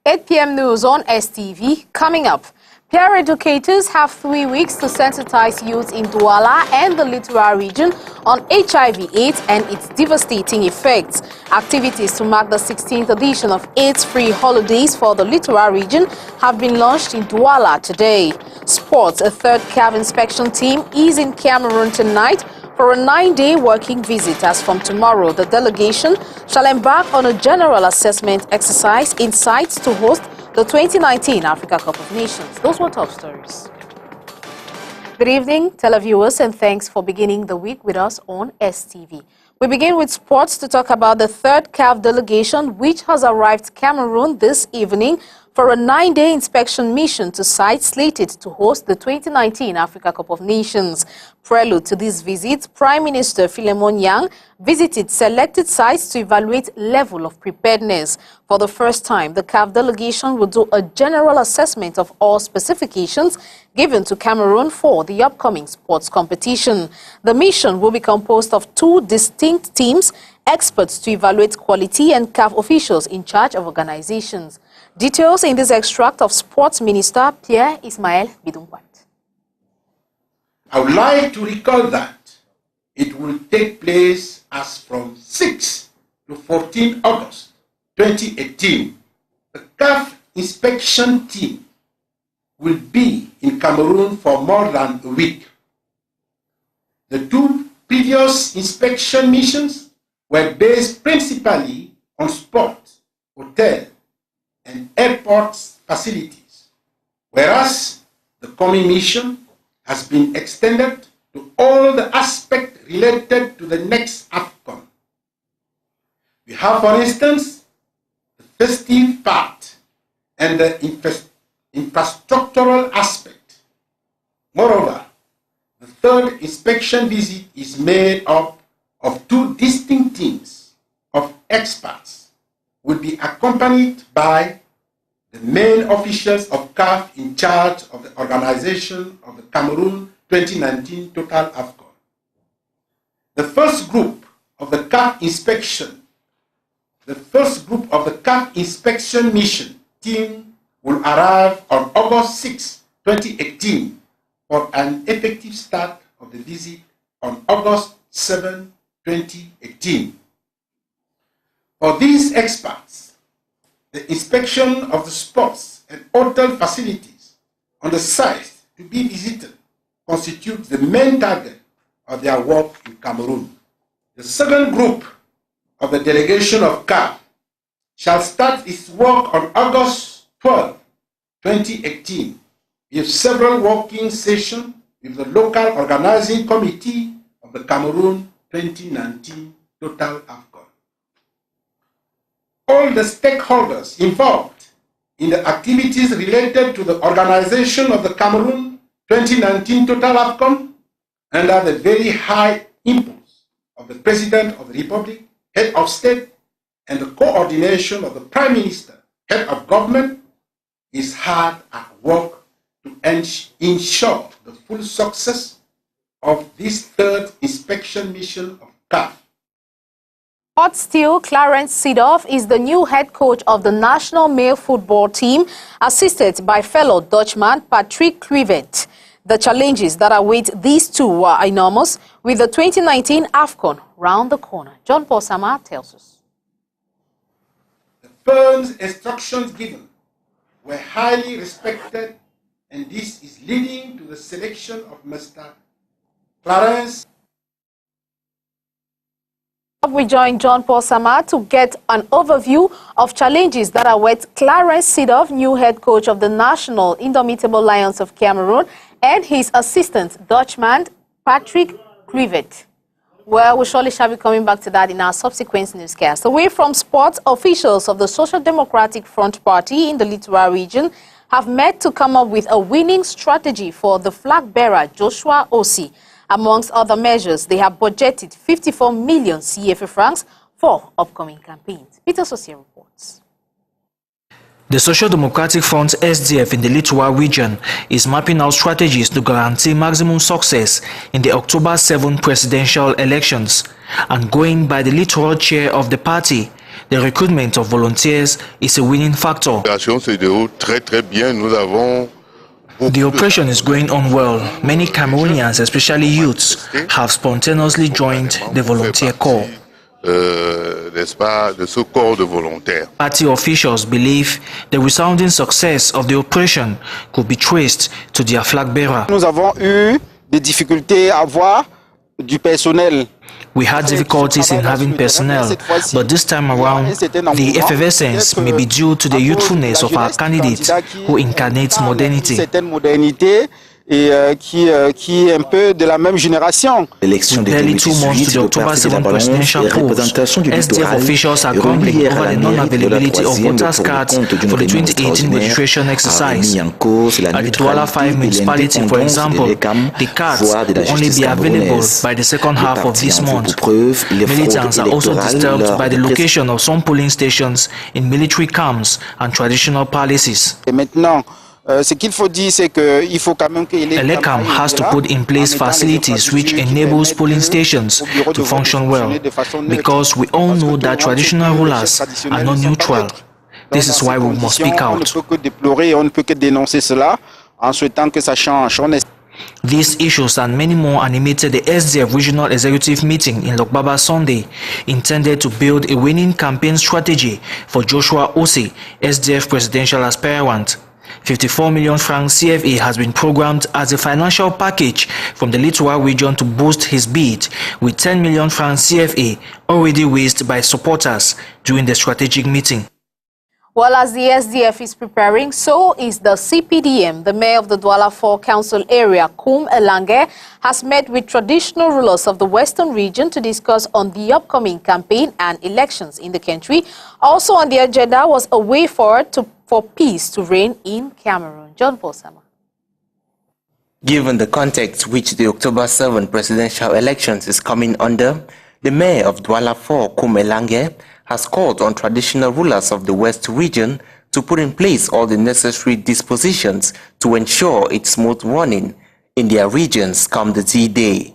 8 p.m. news on STV coming up. Peer educators have 3 weeks to sensitize youth in Douala and the Littoral region on HIV/AIDS and its devastating effects. Activities to mark the 16th edition of AIDS-free holidays for the Littoral region have been launched in Douala today. Sports, a third CAF inspection team is in Cameroon tonight for a 9-day working visit. As from tomorrow, the delegation shall embark on a general assessment exercise in sites to host the 2019 Africa Cup of Nations. Those were top stories. Good evening, televiewers, and thanks for beginning the week with us on STV. We begin with sports to talk about the third CAF delegation, which has arrived Cameroon this evening for a 9-day inspection mission to sites slated to host the 2019 Africa Cup of Nations. Prelude to this visit, Prime Minister Philemon Yang visited selected sites to evaluate level of preparedness. For the first time, the CAF delegation will do a general assessment of all specifications given to Cameroon for the upcoming sports competition. The mission will be composed of 2 distinct teams, experts to evaluate quality and CAF officials in charge of organizations. Details in this extract of Sports Minister Pierre Ismael Bidumquat. I would like to recall that it will take place as from 6 to 14 August 2018. The CAF inspection team will be in Cameroon for more than a week. The 2 previous inspection missions were based principally on sport, hotel, and airport facilities, whereas the coming mission has been extended to all the aspects related to the next AFCON. We have, for instance, the festive part and the infrastructural aspect. Moreover, the third inspection visit is made up of 2 distinct teams of experts, will be accompanied by the main officials of CAF in charge of the organization of the Cameroon 2019 Total AFCON. The first group of the CAF inspection mission team will arrive on August 6, 2018 for an effective start of the visit on August 7, 2018. For these experts, the inspection of the sports and hotel facilities on the site to be visited constitutes the main target of their work in Cameroon. The second group of the delegation of CAF shall start its work on August 12, 2018, with several working sessions with the local organizing committee of the Cameroon 2019 Total AFCON. All the stakeholders involved in the activities related to the organization of the Cameroon 2019 Total AFCON, under the very high impulse of the President of the Republic, Head of State, and the coordination of the Prime Minister, Head of Government, is hard at work to ensure the full success of this third inspection mission of CAF. Hot still, Clarence Seedorf is the new head coach of the national male football team, assisted by fellow Dutchman Patrick Kluivert. The challenges that await these two were enormous, with the 2019 AFCON round the corner. John Paul Sama tells us. The firm's instructions given were highly respected, and this is leading to the selection of Mr. Clarence. We join John Paul Sama to get an overview of challenges that await Clarence Seedorf, new head coach of the national Indomitable Lions of Cameroon, and his assistant, Dutchman Patrick Kluivert. Well, we surely shall be coming back to that in our subsequent newscast. Away from sports, officials of the Social Democratic Front Party in the Littoral region have met to come up with a winning strategy for the flag bearer, Joshua Osi. Amongst other measures, they have budgeted 54 million CFA francs for upcoming campaigns. Peter Sosia reports. The Social Democratic Front SDF in the Littoral region is mapping out strategies to guarantee maximum success in the October 7 presidential elections. And going by the Littoral chair of the party, The recruitment of volunteers is a winning factor. The operation is going on well. Many Cameroonians, especially youths, have spontaneously joined the volunteer corps. Party officials believe the resounding success of the operation could be traced to their flag bearer. Nous avons eu des difficultés à avoir du personnel. We had difficulties in having personnel, but this time around, the effervescence may be due to the youthfulness of our candidate who incarnates modernity. Qui est un peu de la même génération. Barely 2 months to the October 7 presidential polls, SDF officials are grumbling over the non-availability of voters' cards for the 2018 registration exercise. At the Douala 5 municipality, for example, the cards will only be available by the second half of this month. Militants are also disturbed by the location of some polling stations in military camps and traditional palaces. Ce qu'il faut dire, c'est qu'il faut quand même que Elecam has to put in place facilities which enables polling stations to function well, because we all know that traditional rulers are not neutral. This is why we must speak out. On ne peut que dénoncer cela en souhaitant que ça change. These issues and many more animated the SDF Regional Executive Meeting in Lokbaba Sunday, intended to build a winning campaign strategy for Joshua Ose, SDF presidential aspirant. 54 million francs CFA has been programmed as a financial package from the Littoral region to boost his bid, with 10 million francs CFA already raised by supporters during the strategic meeting. Well, as the SDF is preparing, so is the CPDM. The mayor of the Douala 4 Council area, Kum Elange, has met with traditional rulers of the Western region to discuss on the upcoming campaign and elections in the country. Also on the agenda was a way forward for peace to reign in Cameroon. John Posama. Given the context which the October 7 presidential elections is coming under, the mayor of Douala 4, Kum Elange, has called on traditional rulers of the West region to put in place all the necessary dispositions to ensure its smooth running in their regions come the D-Day.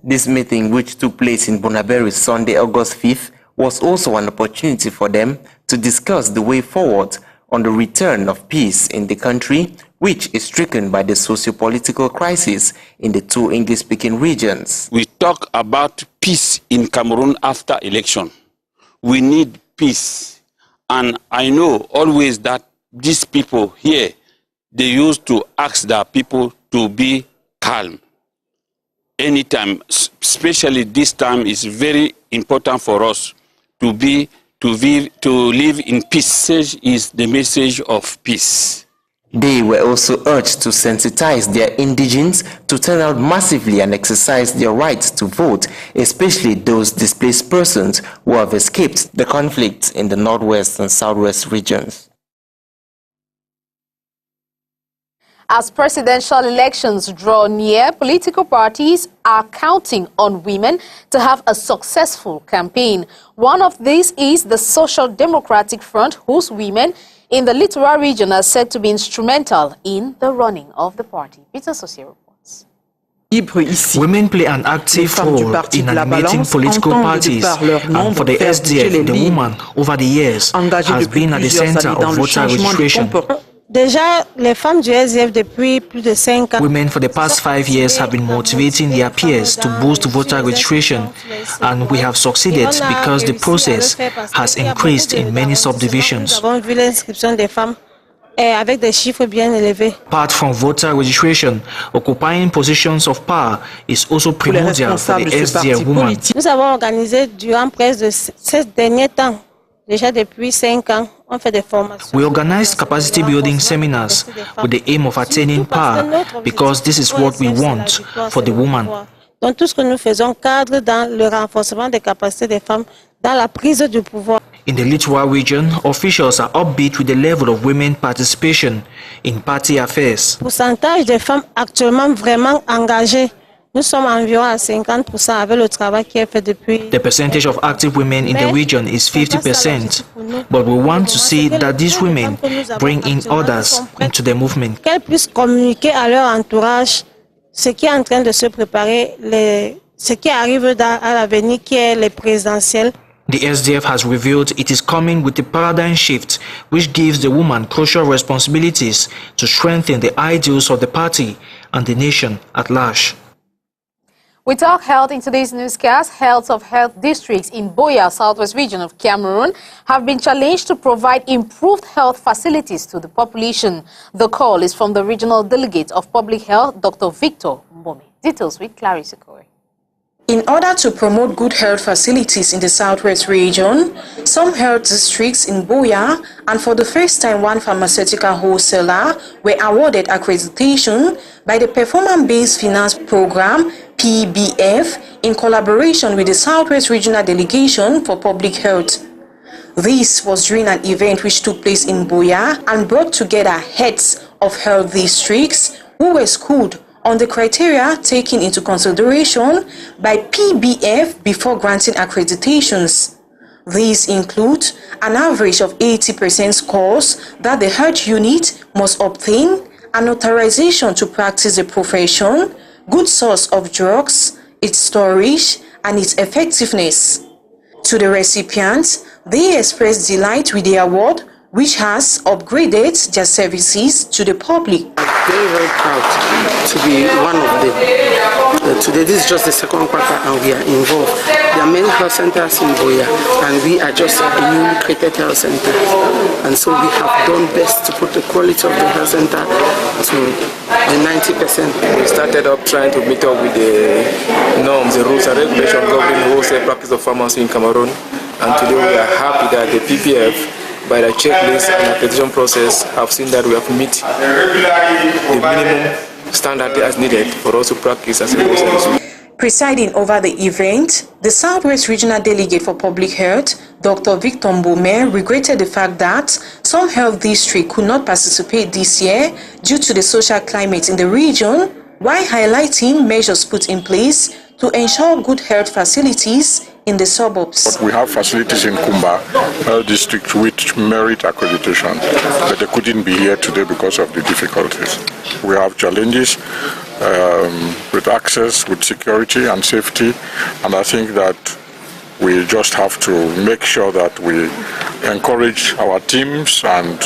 This meeting, which took place in Bonaberi Sunday, August 5th, was also an opportunity for them to discuss the way forward on the return of peace in the country, which is stricken by the socio-political crisis in the two English-speaking regions. We talk about peace in Cameroon after election. We need peace. And I know always that these people here, they used to ask their people to be calm. Anytime, especially this time, is very important for us to live in peace. Is the message of peace. They were also urged to sensitize their indigents to turn out massively and exercise their rights to vote, especially those displaced persons who have escaped the conflicts in the northwest and southwest regions. As presidential elections draw near, political parties are counting on women to have a successful campaign. One of these is the Social Democratic Front, whose women in the Littoral region are said to be instrumental in the running of the party. Peter Sosie reports. Women play an active role in animating political parties, and for the SDF, the woman, over the years, has been at the center of voter registration. Les femmes du SDF depuis plus de 5 ans. Women for the past 5 years have been motivating their peers to boost voter registration, and we have succeeded because the process has increased in many subdivisions. Nous avons vu l'inscription des femmes avec des chiffres bien élevés. Apart from voter registration, occupying positions of power is also primordial for the SDF woman. Nous avons organisé durant près de ces derniers temps, déjà depuis 5 ans, on fait des formations. We organized capacity building seminars with the aim of attaining power, because this is what we want for the woman. Donc tout ce que nous faisons cadre dans le renforcement des capacités des femmes dans la prise du pouvoir. In the Littoral region, officials are upbeat with the level of women participation in party affairs. Le pourcentage des femmes actuellement vraiment engagées, nous sommes environ à 50% avec le travail qui est fait depuis. The percentage of active women in the region is 50%, but we want to see that these women bring in others into the movement. Qu'elles puissent communiquer à leur entourage ce qui est en train de se préparer, ce qui arrive à l'avenir, qui est les présidentielles. The SDF has revealed it is coming with a paradigm shift which gives the woman crucial responsibilities to strengthen the ideals of the party and the nation at large. We talk health in today's newscast. Health districts in Boya, southwest region of Cameroon, have been challenged to provide improved health facilities to the population. The call is from the regional delegate of public health, Dr. Victor Mbome. Details with Clarice Okoye. In order to promote good health facilities in the southwest region, some health districts in Boya and for the first time one pharmaceutical wholesaler were awarded accreditation by the Performance-Based Finance Program (PBF) in collaboration with the Southwest Regional Delegation for Public Health. This was during an event which took place in Boya and brought together heads of health districts who were schooled on the criteria taken into consideration by PBF before granting accreditations. These include an average of 80% scores that the health unit must obtain, an authorization to practice the profession, good source of drugs, its storage, and its effectiveness. To the recipients, they expressed delight with the award, which has upgraded their services to the public. Very, very proud to be one of them. Today, this is just the second quarter and we are involved. There are many health centers in Boya and we are just a newly created health center. And so we have done best to put the quality of the health center to the 90%. We started up trying to meet up with the norms, the rules and regulations governing wholesale practice of pharmacy in Cameroon. And today we are happy that the PPF, by the checklist and accreditation process, have seen that we have met the minimum standard as needed for us to practice as a wholesaler. Presiding over the event, the Southwest Regional Delegate for Public Health, Dr. Victor Mbome, regretted the fact that some health districts could not participate this year due to the social climate in the region, while highlighting measures put in place to ensure good health facilities in the suburbs. We have facilities in Kumba Health District which merit accreditation, but they couldn't be here today because of the difficulties. We have challenges with access, with security and safety, and I think that we just have to make sure that we encourage our teams and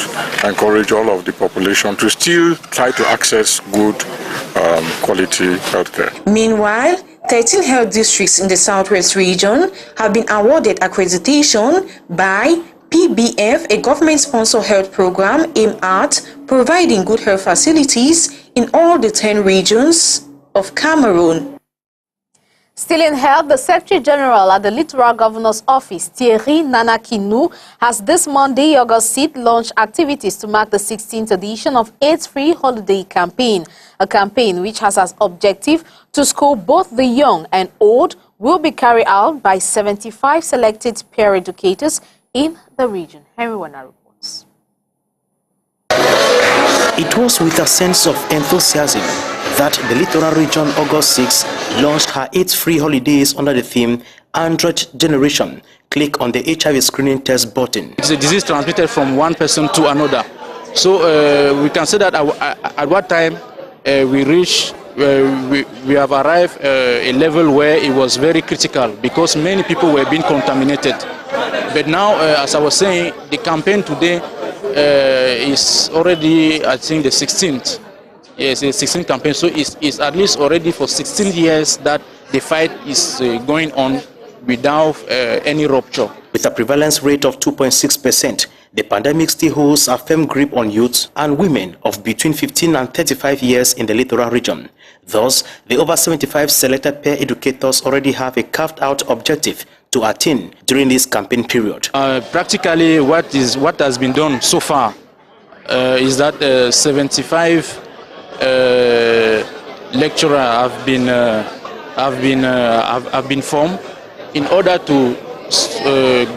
encourage all of the population to still try to access good quality healthcare. Meanwhile, 13 health districts in the southwest region have been awarded accreditation by PBF, a government-sponsored health program aimed at providing good health facilities in all the 10 regions of Cameroon. Still in health, the Secretary General at the Littoral Governor's Office, Thierry Nanakinu, has this Monday, August 6th, launched activities to mark the 16th edition of AIDS Free Holiday Campaign, a campaign which has as objective to school both the young and old, will be carried out by 75 selected peer educators in the region. Henry Wana reports. It was with a sense of enthusiasm that the Littoral Region August 6 launched her AIDS-free holidays under the theme Android Generation. Click on the HIV screening test button. It's a disease transmitted from one person to another. So we can say that at what time we have arrived a level where it was very critical because many people were being contaminated. But now, as I was saying, the campaign today is already, I think, the 16th. Yes, the 16th campaign. So it's at least already for 16 years that the fight is going on without any rupture. With a prevalence rate of 2.6%, the pandemic still holds a firm grip on youth and women of between 15 and 35 years in the Littoral region. Thus, the over 75 selected peer educators already have a carved-out objective to attain during this campaign period. Practically, what has been done so far is that 75 lecturers have been formed in order to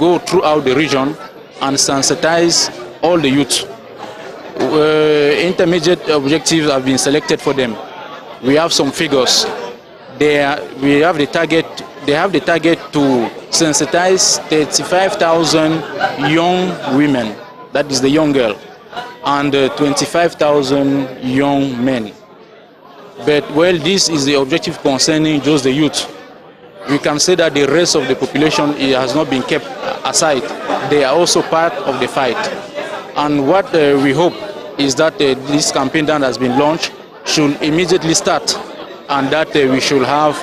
go throughout the region and sensitize all the youth. Intermediate objectives have been selected for them. We have some figures. They have the target to sensitize 35,000 young women, that is the young girl, and 25,000 young men. But well, this is the objective concerning just the youth. we can say that the rest of the population has not been kept aside. They are also part of the fight. And what we hope is that this campaign that has been launched should immediately start, and that we should have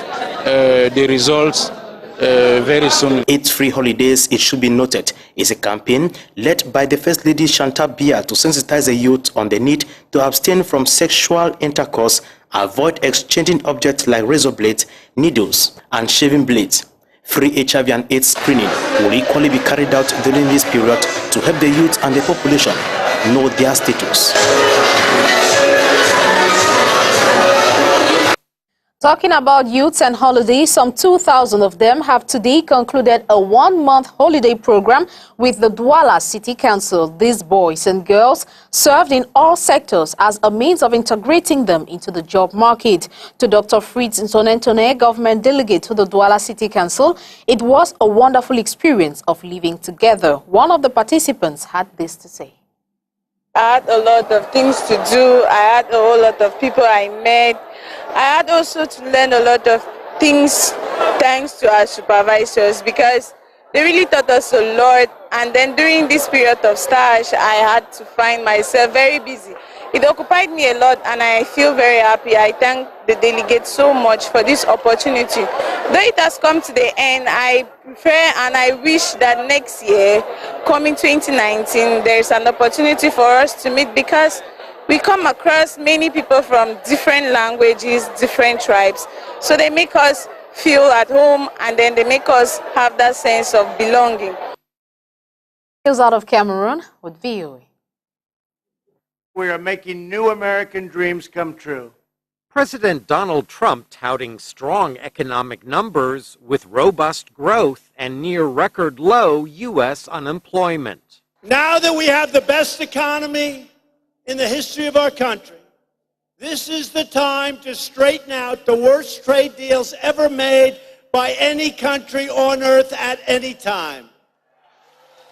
the results very soon. AIDS Free Holidays, it should be noted, is a campaign led by the First Lady Chantal Biya to sensitize the youth on the need to abstain from sexual intercourse, avoid exchanging objects like razor blades, needles, and shaving blades. Free HIV and AIDS screening will equally be carried out during this period to help the youth and the population know their status. Talking about youths and holidays, some 2,000 of them have today concluded a one-month holiday program with the Douala City Council. These boys and girls served in all sectors as a means of integrating them into the job market. To Dr. Fritz Nsonentone, government delegate to the Douala City Council, it was a wonderful experience of living together. One of the participants had this to say. I had a lot of things to do. I had a whole lot of people I met. I had also to learn a lot of things thanks to our supervisors, because they really taught us a lot. And then during this period of stage, I had to find myself very busy. It occupied me a lot, and I feel very happy. I thank the delegates so much for this opportunity. Though it has come to the end, I prefer and I wish that next year, coming 2019, there is an opportunity for us to meet, because we come across many people from different languages, different tribes. So they make us feel at home, and then they make us have that sense of belonging. News out of Cameroon with VOA. We are making new American dreams come true. President Donald Trump touting strong economic numbers with robust growth and near record low U.S. unemployment. Now that we have the best economy in the history of our country, this is the time to straighten out the worst trade deals ever made by any country on earth at any time.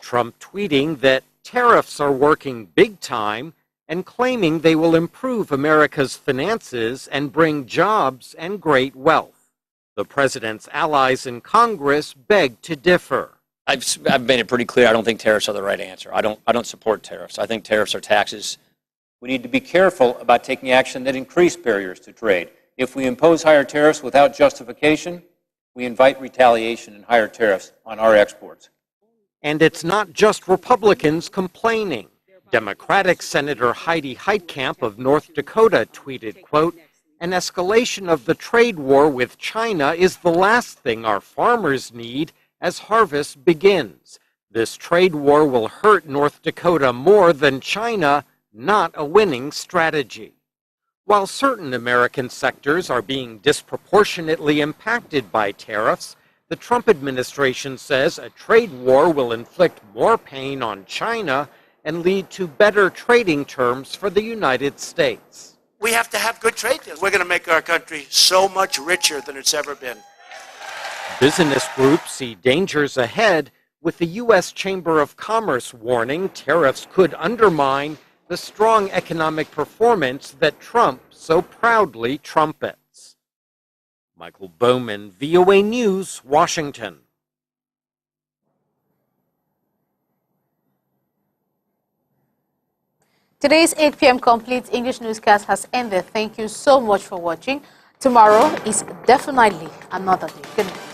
Trump tweeting that tariffs are working big time and claiming they will improve America's finances and bring jobs and great wealth. The president's allies in Congress beg to differ. I've made it pretty clear I don't think tariffs are the right answer. I don't support tariffs. I think tariffs are taxes. We need to be careful about taking action that increase barriers to trade. If we impose higher tariffs without justification, we invite retaliation and higher tariffs on our exports. And it's not just Republicans complaining. Democratic Senator Heidi Heitkamp of North Dakota tweeted, quote, "An escalation of the trade war with China is the last thing our farmers need as harvest begins. This trade war will hurt North Dakota more than China, not a winning strategy." While certain American sectors are being disproportionately impacted by tariffs, the Trump administration says a trade war will inflict more pain on China and lead to better trading terms for the United States. We have to have good trade deals. We're going to make our country so much richer than it's ever been. Business groups see dangers ahead, with the U.S. Chamber of Commerce warning tariffs could undermine the strong economic performance that Trump so proudly trumpets. Michael Bowman, VOA News, Washington. Today's 8 p.m. complete English newscast has ended. Thank you so much for watching. Tomorrow is definitely another day. Good night.